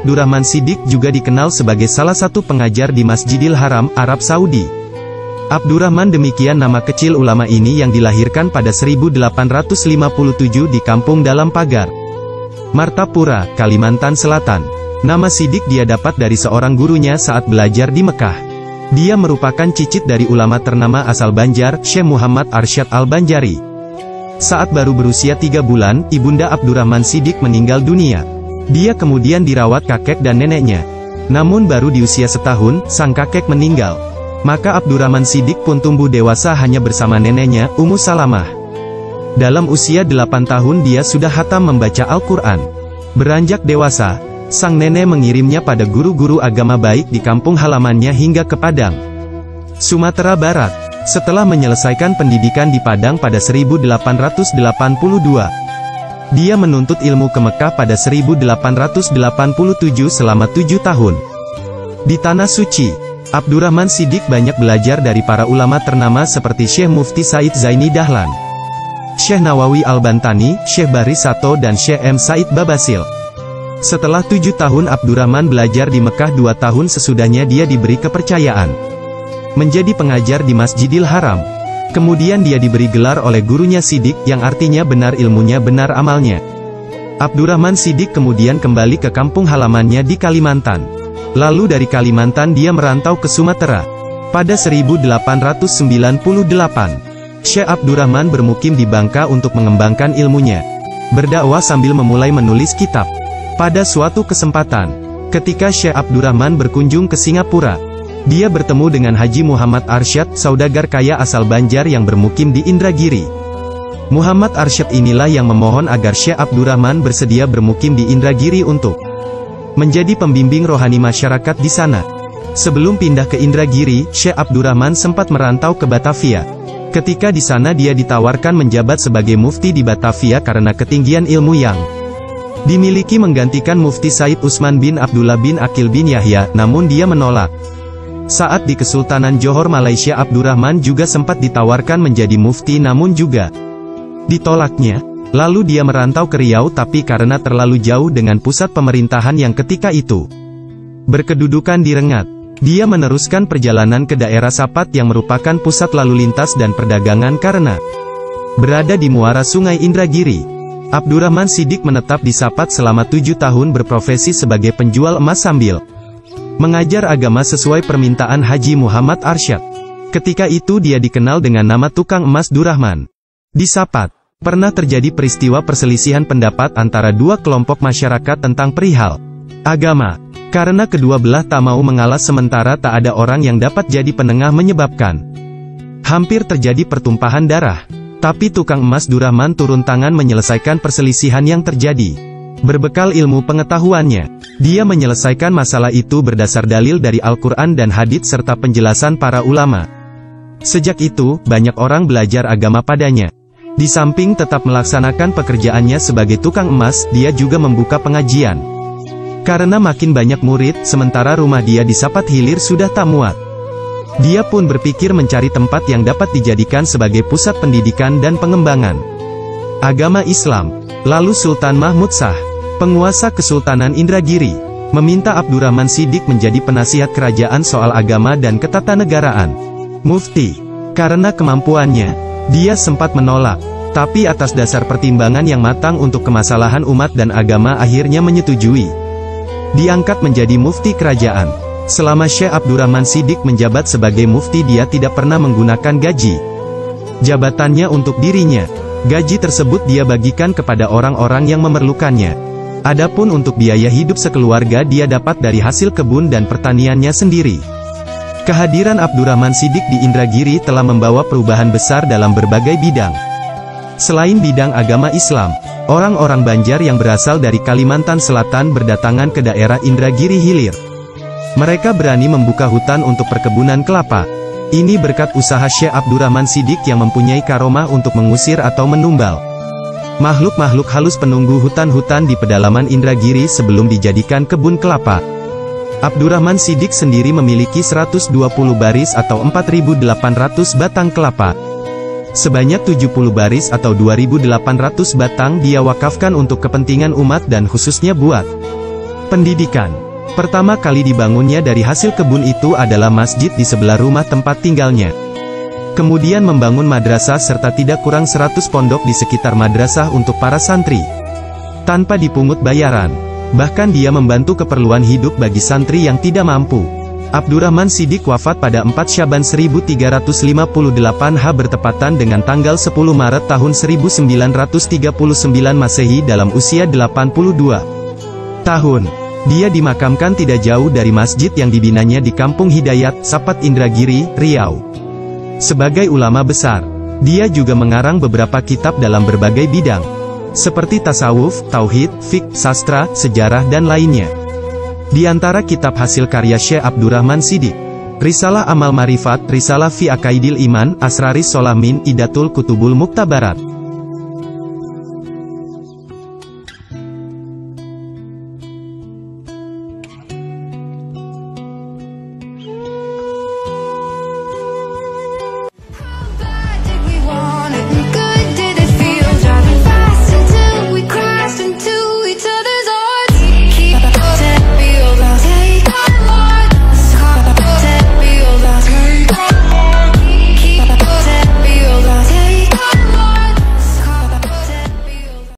Abdurrahman Shiddiq juga dikenal sebagai salah satu pengajar di Masjidil Haram, Arab Saudi. Abdurrahman demikian nama kecil ulama ini yang dilahirkan pada 1857 di Kampung Dalam Pagar, Martapura, Kalimantan Selatan. Nama Shiddiq dia dapat dari seorang gurunya saat belajar di Mekah. Dia merupakan cicit dari ulama ternama asal Banjar, Syekh Muhammad Arsyad Al-Banjari. Saat baru berusia 3 bulan, ibunda Abdurrahman Shiddiq meninggal dunia. Dia kemudian dirawat kakek dan neneknya. Namun baru di usia setahun, sang kakek meninggal. Maka Abdurrahman Shiddiq pun tumbuh dewasa hanya bersama neneknya, Ummu Salamah. Dalam usia 8 tahun dia sudah khatam membaca Al-Quran. Beranjak dewasa, sang nenek mengirimnya pada guru-guru agama baik di kampung halamannya hingga ke Padang, Sumatera Barat. Setelah menyelesaikan pendidikan di Padang pada 1882, dia menuntut ilmu ke Mekah pada 1887 selama 7 tahun. Di Tanah Suci, Abdurrahman Shiddiq banyak belajar dari para ulama ternama seperti Syekh Mufti Said Zaini Dahlan, Syekh Nawawi Al-Bantani, Syekh Bahri Sato dan Syekh M. Said Babasil. Setelah 7 tahun Abdurrahman belajar di Mekah, 2 tahun sesudahnya dia diberi kepercayaan menjadi pengajar di Masjidil Haram. Kemudian dia diberi gelar oleh gurunya Shiddiq, yang artinya benar ilmunya benar amalnya. Abdurrahman Shiddiq kemudian kembali ke kampung halamannya di Kalimantan. Lalu dari Kalimantan dia merantau ke Sumatera. Pada 1898, Syekh Abdurrahman bermukim di Bangka untuk mengembangkan ilmunya, berdakwah sambil memulai menulis kitab. Pada suatu kesempatan, ketika Syekh Abdurrahman berkunjung ke Singapura, dia bertemu dengan Haji Muhammad Arsyad, saudagar kaya asal Banjar yang bermukim di Indragiri. Muhammad Arsyad inilah yang memohon agar Syekh Abdurrahman bersedia bermukim di Indragiri untuk menjadi pembimbing rohani masyarakat di sana. Sebelum pindah ke Indragiri, Syekh Abdurrahman sempat merantau ke Batavia. Ketika di sana dia ditawarkan menjabat sebagai mufti di Batavia karena ketinggian ilmu yang dimiliki menggantikan Mufti Said Usman bin Abdullah bin Akil bin Yahya, namun dia menolak. Saat di Kesultanan Johor Malaysia, Abdurrahman juga sempat ditawarkan menjadi mufti namun juga ditolaknya. Lalu dia merantau ke Riau, tapi karena terlalu jauh dengan pusat pemerintahan yang ketika itu berkedudukan di Rengat, dia meneruskan perjalanan ke daerah Sapat yang merupakan pusat lalu lintas dan perdagangan karena berada di muara Sungai Indragiri. Abdurrahman Shiddiq menetap di Sapat selama 7 tahun berprofesi sebagai penjual emas sambil mengajar agama sesuai permintaan Haji Muhammad Arsyad. Ketika itu dia dikenal dengan nama Tukang Emas Durrahman. Di Sapat, pernah terjadi peristiwa perselisihan pendapat antara dua kelompok masyarakat tentang perihal agama. Karena kedua belah tak mau mengalah, sementara tak ada orang yang dapat jadi penengah, menyebabkan hampir terjadi pertumpahan darah. Tapi Tukang Emas Durrahman turun tangan menyelesaikan perselisihan yang terjadi. Berbekal ilmu pengetahuannya, dia menyelesaikan masalah itu berdasar dalil dari Al-Quran dan hadits serta penjelasan para ulama. Sejak itu, banyak orang belajar agama padanya. Di samping tetap melaksanakan pekerjaannya sebagai tukang emas, dia juga membuka pengajian. Karena makin banyak murid, sementara rumah dia di Sapat Hilir sudah tak muat. Dia pun berpikir mencari tempat yang dapat dijadikan sebagai pusat pendidikan dan pengembangan agama Islam. Lalu Sultan Mahmud Shah, penguasa Kesultanan Indragiri, meminta Abdurrahman Shiddiq menjadi penasihat kerajaan soal agama dan ketatanegaraan. Mufti. Karena kemampuannya, dia sempat menolak. Tapi atas dasar pertimbangan yang matang untuk kemasalahan umat dan agama, akhirnya menyetujui. Diangkat menjadi mufti kerajaan. Selama Syekh Abdurrahman Shiddiq menjabat sebagai mufti, dia tidak pernah menggunakan gaji jabatannya untuk dirinya. Gaji tersebut dia bagikan kepada orang-orang yang memerlukannya. Adapun untuk biaya hidup sekeluarga dia dapat dari hasil kebun dan pertaniannya sendiri. Kehadiran Abdurrahman Shiddiq di Indragiri telah membawa perubahan besar dalam berbagai bidang. Selain bidang agama Islam, orang-orang Banjar yang berasal dari Kalimantan Selatan berdatangan ke daerah Indragiri Hilir. Mereka berani membuka hutan untuk perkebunan kelapa. Ini berkat usaha Syekh Abdurrahman Shiddiq yang mempunyai karomah untuk mengusir atau menumbal makhluk-makhluk halus penunggu hutan-hutan di pedalaman Indragiri sebelum dijadikan kebun kelapa. Abdurrahman Shiddiq sendiri memiliki 120 baris atau 4.800 batang kelapa. Sebanyak 70 baris atau 2.800 batang dia wakafkan untuk kepentingan umat dan khususnya buat Pendidikan. Pertama kali dibangunnya dari hasil kebun itu adalah masjid di sebelah rumah tempat tinggalnya. Kemudian membangun madrasah serta tidak kurang 100 pondok di sekitar madrasah untuk para santri. Tanpa dipungut bayaran. Bahkan dia membantu keperluan hidup bagi santri yang tidak mampu. Abdurrahman Shiddiq wafat pada 4 Syaban 1358 bertepatan dengan tanggal 10 Maret tahun 1939 Masehi dalam usia 82 tahun. Dia dimakamkan tidak jauh dari masjid yang dibinanya di Kampung Hidayat, Sapat Indragiri, Riau. Sebagai ulama besar, dia juga mengarang beberapa kitab dalam berbagai bidang, seperti tasawuf, tauhid, fiqh, sastra, sejarah dan lainnya. Di antara kitab hasil karya Syekh Abdurrahman Shiddiq, Risalah Amal Marifat, Risalah Fi Akaidil Iman, Asraris Solamin, Idatul Kutubul Muktabarat.